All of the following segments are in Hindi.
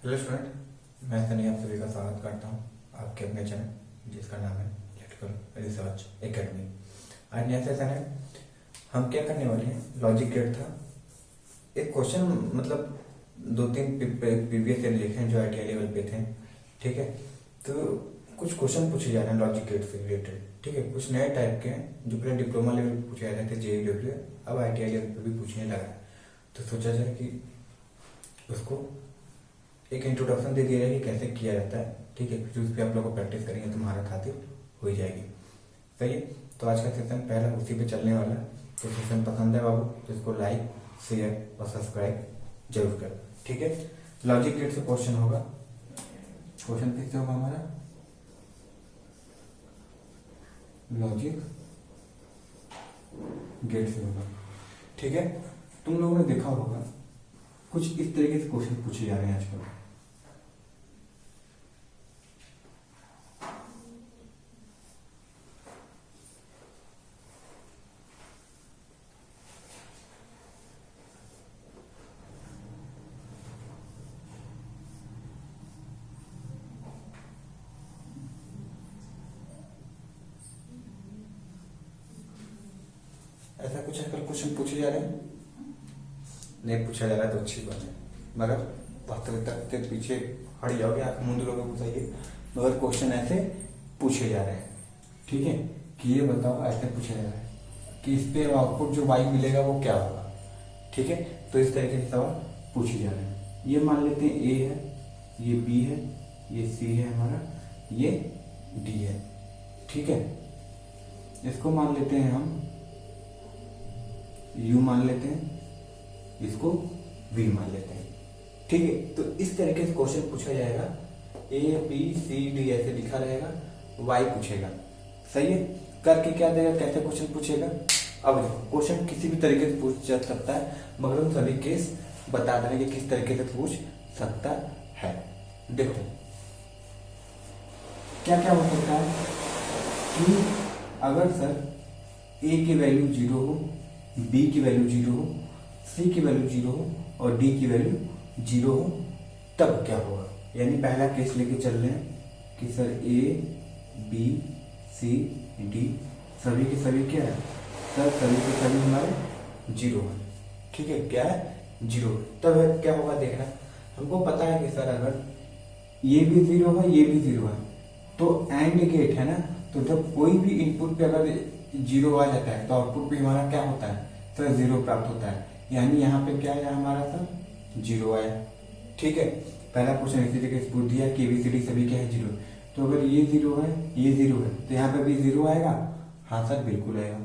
हेलो स्टूडेंट, मैं सनी आप सभी का स्वागत करता हूं आपके अपने चैनल जिसका नाम है इलेक्ट्रिकल रिसर्च एकेडमी। आज नया सेशन है। हम क्या करने वाले हैं, लॉजिक गेट था एक क्वेश्चन, मतलब दो तीन प्रीवियस ईयर लिखे हैं जो ITI लेवल पे थे। ठीक है, तो कुछ क्वेश्चन पूछे जा रहे हैं लॉजिक गेट से रिलेटेड। ठीक है, कुछ नए टाइप के हैं जो पहले डिप्लोमा लेवल पे पूछे जा रहे थे, JEE लेवल पे, अब ITI लेवल पे भी पूछने लगा है। तो सोचा जाए कि उसको एक इंट्रोडक्शन दे दिया जाए कि कैसे किया जाता है। ठीक है, फिर उस पर आप लोग को प्रैक्टिस करेंगे तो महारत हासिल हो ही जाएगी। सही है, तो आज का सेशन पहला उसी पे चलने वाला है। तो सेशन पसंद है बाबू तो इसको लाइक शेयर और सब्सक्राइब जरूर कर। ठीक है, लॉजिक गेट से क्वेश्चन होगा। क्वेश्चन किससे होगा हमारा, लॉजिक गेट से होगा। ठीक है, तुम लोगों ने देखा होगा कुछ इस तरीके से क्वेश्चन पूछे जा रहे हैं आजकल। ऐसा कुछ आजकल क्वेश्चन पूछे जा रहे हैं, नहीं पूछा जा रहा है तो अच्छी बात है, मगर वास्तविकता के पीछे हट जाओगे, आप मुंह लोगों को बताइए। मगर क्वेश्चन ऐसे पूछे जा रहे हैं। ठीक है, कि ये बताओ, ऐसे पूछा जा रहा है कि इस पे आउटपुट जो वाई मिलेगा वो क्या होगा। ठीक है, तो इस तरीके से सवाल पूछे जा रहे हैं। ये मान लेते हैं ए है, ये बी है, ये सी है हमारा, ये डी है। ठीक है, इसको मान लेते हैं हम यू मान लेते हैं, इसको वी मान लेते हैं। ठीक है, तो इस तरीके से क्वेश्चन पूछा जाएगा। ए बी सी डी ऐसे लिखा रहेगा, वाई पूछेगा। सही है, करके क्या देगा, कैसे क्वेश्चन पूछेगा। अब क्वेश्चन किसी भी तरीके से पूछ जा सकता है, मगर हम सभी केस बता दें कि किस तरीके से पूछ सकता है। देखो क्या क्या हो सकता है कि अगर सर ए की वैल्यू 0 हो, बी की वैल्यू 0 हो, सी की वैल्यू 0 हो और डी की वैल्यू 0 हो, तब क्या होगा। यानी पहला केस लेके चल रहे हैं कि sir A B C D सभी के सभी क्या है, सर सभी के सभी हमारे 0 है। ठीक है, क्या है 0। तब क्या होगा देखना, हमको पता है कि सर अगर ये भी 0 है, ये भी 0 है, तो एंड गेट है ना, तो जब कोई भी इनपुट पे अगर 0 आ जाता है तो आउटपुट पे हमारा क्या होता है, सर 0 प्राप्त होता है। यानी यहाँ पे क्या आया हमारा, सर 0 आया। ठीक है, पहला क्वेश्चन इसी तरीके से पूछ दिया कि ABCD सभी क्या है 0, तो अगर ये 0 है, ये 0 है, तो यहाँ पे भी 0 आएगा। हाँ सर बिल्कुल आएगा।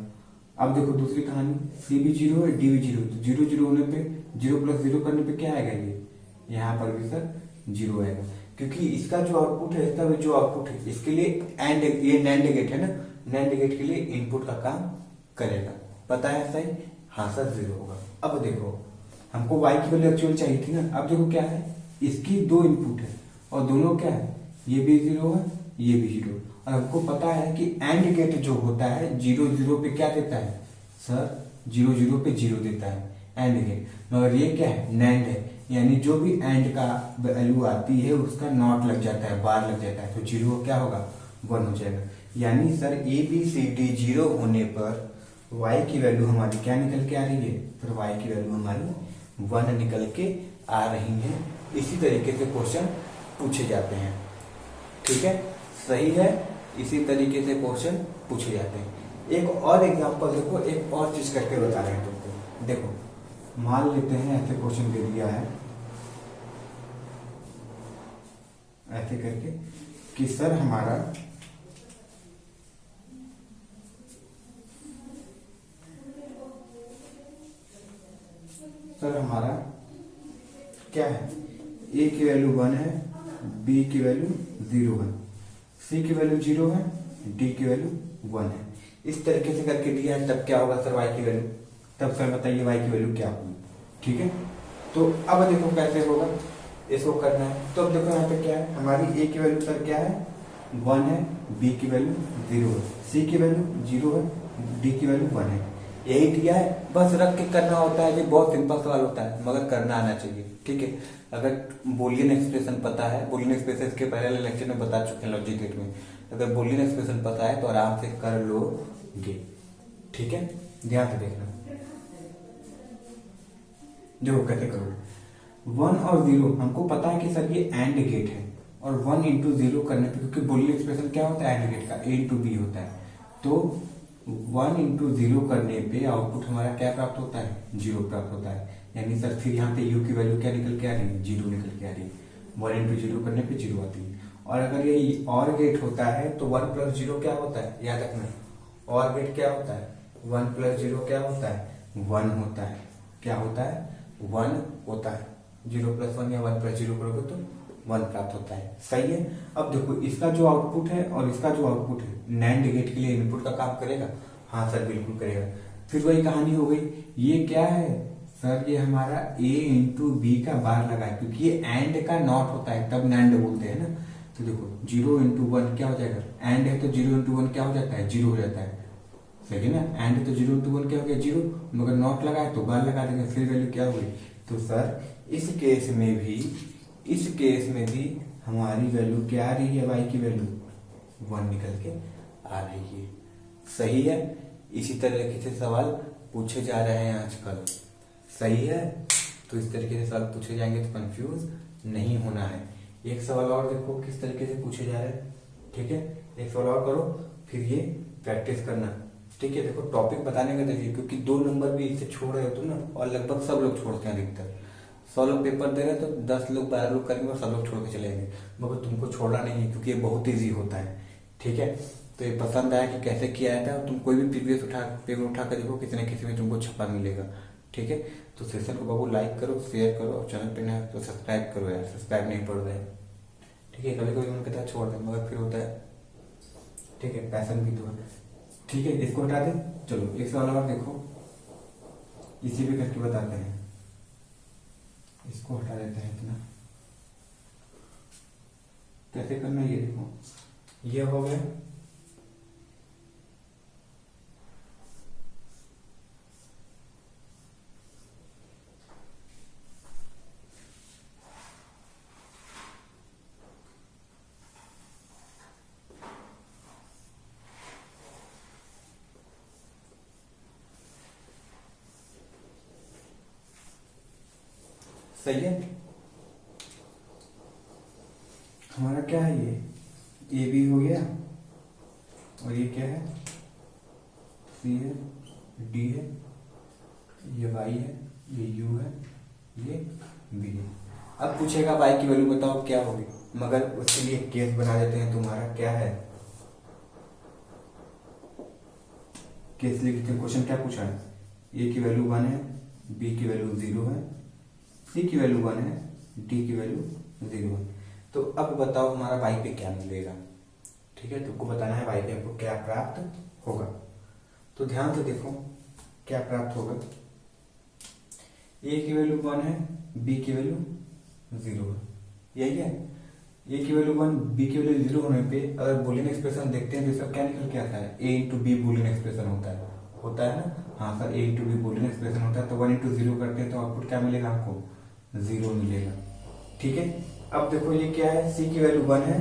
अब देखो दूसरी कहानी, C भी 0 है, D भी 0, तो 0 0 होने पे 0 + 0 करने पे क्या आएगा, ये यहाँ पर भी सर 0 आएगा, क्योंकि इसका जो आउटपुट है, इसका जो आउटपुट है, इसके लिए एंड, ये नैंड गेट है ना, नैंड गेट के लिए इनपुट का काम करेगा। पता है सही, हाँ सर 0 होगा। अब देखो हमको y की वैल्यू एक्चुअल चाहिए थी ना, अब देखो क्या है, इसकी 2 इनपुट है और दोनों क्या है, ये भी 0 है, ये भी 0। और हमको पता है कि एंड गेट जो होता है 0 0 पे क्या देता है, सर 0 0 पे 0 देता है एंड गेट। मगर ये क्या है, नैंड है, यानी जो भी एंड का वैल्यू आती है उसका नॉट लग जाता है, बार लग जाता है, तो 0 क्या होगा, 1 हो जाएगा। यानी सर ABCD 0 होने पर y की वैल्यू हमारी क्या निकल के आ रही है, फिर y की वैल्यू हमारी 1 निकल के आ रही है। इसी तरीके से क्वेश्चन पूछे जाते हैं। ठीक है, सही है, इसी तरीके से क्वेश्चन पूछे जाते हैं। एक और एग्जांपल देखो, एक और चीज करके बता रहे हैं तुमको। देखो मान लेते हैं ऐसे क्वेश्चन दे दिया है ऐसे करके कि सर हमारा क्या है, ए की वैल्यू 1 है, बी की वैल्यू 0 है, सी की वैल्यू 0 है, डी की वैल्यू 1 है। इस तरीके से करके दिया है, तब क्या होगा सर वाई की वैल्यू, तब सर बताइए वाई की वैल्यू क्या होगी। ठीक है, तो अब देखो कैसे होगा, इसको करना है। तो अब देखो यहाँ पे क्या है, हमारी ए की वैल्यू सर क्या है 1 है, बी की वैल्यू 0 है, सी की वैल्यू 0 है, डी की वैल्यू 1 है। यही दिया है, बस रख के करना होता है। ये बहुत सिंपल सवाल होता है मगर करना आना चाहिए, ठीक है। अगर बूलियन एक्सप्रेशन पता है, बूलियन एक्सप्रेशन के पहले लेक्चर में बता चुके हैं लॉजिक गेट में, अगर बूलियन एक्सप्रेशन पता है तो आराम से कर लोगे, ठीक है। ध्यान से देखना, देखो कैसे करो। 1 और 0 हमको पता है कि सर ये एंड गेट है, और 1 इंटू 0 करने पे, क्योंकि बूलियन एक्सप्रेशन क्या होता है एंड गेट का, A इंटू बी होता है, तो 1 इंटू 0 करने पे आउटपुट हमारा क्या प्राप्त होता है, 0 प्राप्त होता है। यानी सर फिर यहाँ पे u की वैल्यू क्या निकल के आ रही है, 0 निकल के आ रही है। 1 इंटू 0 करने पे 0 आती है। और अगर ये और गेट होता है तो 1 प्लस 0 क्या होता है, याद रखना, और गेट क्या होता है, 1 प्लस 0 क्या होता है, 1 होता है। क्या होता है, 1 होता है। 0 प्लस 1 या 1 प्लस 0 करोगे तो 1 प्राप्त होता है, सही है। अब देखो इसका जो आउटपुट है और इसका जो आउटपुट है, नैंड गेट के लिए इनपुट का काम करेगा, हाँ सर बिल्कुल करेगा। फिर वही कहानी हो गई, ये क्या है सर, ये हमारा a इंटू बी का बार लगा है, क्योंकि ये एंड का नॉट होता है तब नैंड बोलते हैं ना। तो देखो 0 इंटू 1 क्या हो जाएगा, एंड है तो 0 इंटू 1 क्या हो जाता है, 0 हो जाता है, सही है ना। एंड है तो 0 इंटू 1 क्या हो गया, 0, मगर नॉट लगा है तो बार लगा देंगे, फिर वैल्यू क्या होगी। तो सर इस केस में भी हमारी वैल्यू क्या आ रही है, y की वैल्यू 1 निकल के आ रही है, सही है। इसी तरीके से सवाल पूछे जा रहे हैं आजकल, सही है। तो इस तरीके से सवाल पूछे जाएंगे तो कंफ्यूज नहीं होना है। एक सवाल और देखो किस तरीके से पूछे जा रहे हैं, ठीक है। एक सवाल और करो, फिर ये प्रैक्टिस करना, ठीक है। देखो टॉपिक बताने का देखिए, क्योंकि 2 नंबर भी इससे छोड़ रहे हो तुम ना, और लगभग सब लोग छोड़ते हैं अधिकतर। 100 लोग पेपर दे रहे हैं तो 10 लोग 12 लोग करेंगे और सब लोग छोड़ के चलेंगे, मगर तुमको छोड़ना नहीं है क्योंकि ये बहुत ईजी होता है, ठीक है। तो ये पसंद आया कि कैसे किया जाता है, तुम कोई भी प्रीवियस पेपर उठा कर देखो, किसी न किसी में तुमको छपा मिलेगा, ठीक है। तो सेशन को बाबू लाइक करो, शेयर करो, और चैनल पे ना तो सब्सक्राइब करो यार, सब्सक्राइब नहीं पड़ रहे हैं, ठीक है। कभी कभी मन कहता है छोड़ दे, मगर फिर होता है, ठीक है, पैशन भी तो है, ठीक है। इसको हटा दे, चलो एक सवाल और देखो, इसी भी करके बताते हैं। इसको हटा देते हैं, इतना कैसे करना ये देखो, ये हो गया, सही है। हमारा क्या है, ये ए बी हो गया, और ये क्या है, सी है, डी है, ये वाई है, ये यू है, ये बी है। अब पूछेगा वाई की वैल्यू बताओ क्या होगी, मगर उसके लिए केस बना देते हैं। तुम्हारा क्या है, केस लिखते हैं। क्वेश्चन क्या पूछा है, ए की वैल्यू 1 है, बी की वैल्यू 0 है, सी की वैल्यू 1 है, डी की वैल्यू 0 है। तो अब बताओ हमारा वाई पे क्या मिलेगा, ठीक है। तुमको बताना है वाई पे हमको क्या प्राप्त होगा। तो ध्यान से देखो क्या प्राप्त होगा, ए की वैल्यू 1 है, बी की वैल्यू 0 है, यही है। ए की वैल्यू 1, बी की वैल्यू 0 होने पे अगर बूलियन एक्सप्रेशन देखते हैं तो इसका क्या निकल के आता है, ए इंटू बी बूलियन एक्सप्रेशन होता है ना। हाँ सर, ए इंटू बी बूलियन एक्सप्रेशन होता है, तो 1 इंटू 0 करते हैं तो आउटपुट क्या मिलेगा हमको, 0 मिलेगा, ठीक है। अब देखो ये क्या है, सी की वैल्यू 1 है,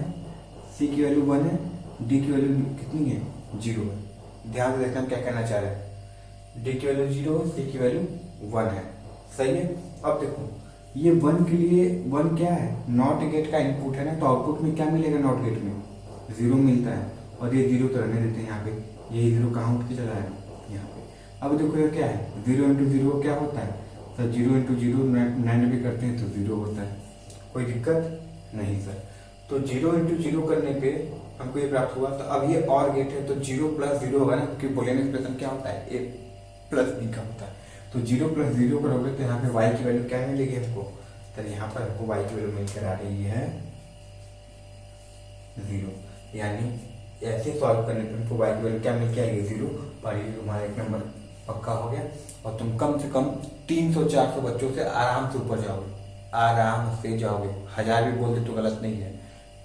सी की वैल्यू 1 है, डी की वैल्यू कितनी है, 0 है। ध्यान से देखना क्या कहना चाह रहे हैं, डी की वैल्यू 0 है, सी की वैल्यू 1 है, सही है। अब देखो ये 1 के लिए 1 क्या है, नॉट गेट का इनपुट है ना, तो आउटपुट में क्या मिलेगा, नॉट गेट में 0 मिलता है, और ये 0 तो रहने देते हैं यहाँ पे, यही 0 कहाँ उठ के चला है यहाँ पे। अब देखो ये क्या है, 0 इंटू 0 क्या होता है सर, 0 इंटू 0 9 भी करते हैं तो 0 होता है, कोई दिक्कत नहीं सर। तो 0 इंटू 0 करने पे हमको ये प्राप्त हुआ। तो अब ये और गेट है तो 0 प्लस 0 होगा ना, क्योंकि बूलियन एक्सप्रेशन क्या होता है, ए प्लस बी का होता है। तो 0 प्लस 0 करोगे तो यहाँ पे y की वैल्यू क्या मिलेगी हमको, तो यहाँ पर हमको y की वैल्यू मिलकर आ रही है 0। यानी ऐसे सॉल्व करने पर हमको y की वैल्यू क्या मिल के आएगी, 0। और ये तुम्हारा 1 नंबर पक्का हो गया। और तुम कम से कम 300-400 बच्चों से आराम से ऊपर जाओगे, आराम से जाओगे, 1000 भी बोलते तो गलत नहीं है,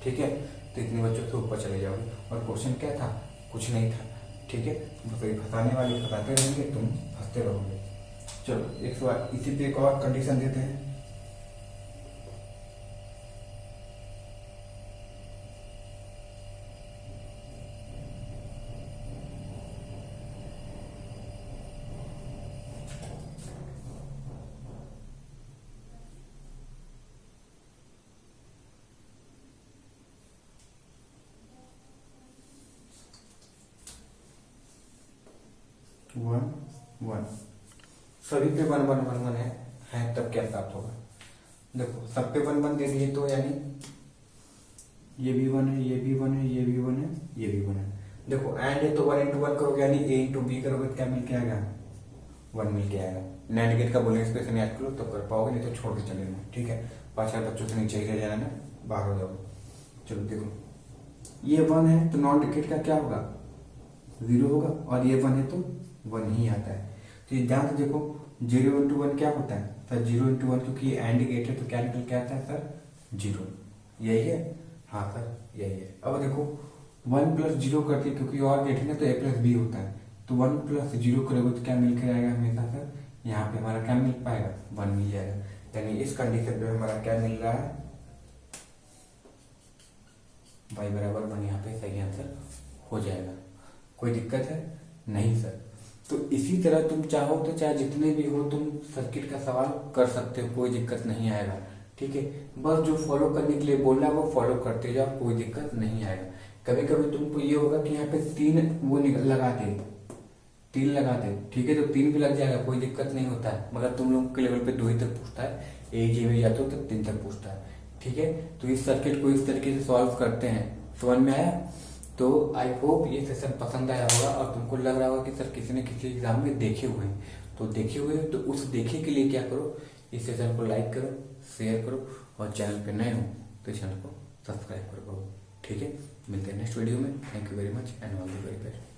ठीक है। तो इतने बच्चों से ऊपर चले जाओगे। और क्वेश्चन क्या था, कुछ नहीं था, ठीक है, बस ये फंसाने वाले फंसाते रहेंगे, तुम फंसते रहोगे। चलो एक सवाल इसी पे एक और कंडीशन देते हैं। वन वन, सभी पे वन वन वन वन है तब क्या प्राप्त होगा? देखो सब पे वन वन दे दिए तो यानी ये भी वन है, ये भी वन है, ये भी वन है, ये भी वन है। देखो एंड है तो वन इंटू वन करोगे यानी ए इंटू बी करोगे तो क्या मिल के आएगा? वन मिल के आएगा। नैंड गेट का बोलिंग एक्सप्रेशन याद करो तो कर पाओगे, नहीं तो छोड़ के चले जाना। ठीक है, 5 बच्चों से नीचे ही रह जाना, बाहर हो जाओ। चलो देखो ये वन है तो नॉन गेट का क्या होगा? 0 होगा, और ये वन है तो 1 ही आता है। तो ये ध्यान से देखो 0 इंटू वन क्या होता है सर? 0 इंटू वन, क्योंकि ये एंड गेट है तो क्या निकल के आता है सर? 0। यही है? हाँ सर यही है। अब देखो 1 प्लस 0 करके, क्योंकि और गेट है ना तो a प्लस बी होता है, तो 1 प्लस 0 करोगे तो क्या मिल कर आएगा हमेशा सर? यहाँ पे हमारा क्या मिल पाएगा? 1 मिल जाएगा। यानी इस कंडीशन पे हमारा क्या मिल रहा है? y बराबर 1 यहाँ पे सही आंसर हो जाएगा। कोई दिक्कत है? नहीं सर। तो इसी तरह तुम चाहो तो चाहे जितने भी हो तुम सर्किट का सवाल कर सकते हो, कोई दिक्कत नहीं आएगा। ठीक है, बस जो फॉलो करने के लिए बोला वो फॉलो करते जाओ, कोई दिक्कत नहीं आएगा। कभी कभी तुमको ये होगा कि यहाँ पे 3 वो लगा दे, 3 लगा दे, ठीक है, तो 3 भी लग जाएगा, कोई दिक्कत नहीं होता है। मगर तुम लोग के लेवल पे 2 ही तक पूछता है, एक जी में जाते हो तो 3 तक पूछता है। ठीक है, तो इस सर्किट को इस तरीके से सॉल्व करते हैं। समझ में आया? तो आई होप ये सेशन पसंद आया होगा और तुमको लग रहा होगा कि सर किसी न किसी एग्जाम में देखे हुए हैं। तो देखे हुए हैं तो उस देखे के लिए क्या करो, इस सेशन को लाइक करो, शेयर करो, और चैनल पे नए हो तो चैनल को सब्सक्राइब करो। ठीक है, मिलते हैं नेक्स्ट वीडियो में। Thank you very much and all the very best.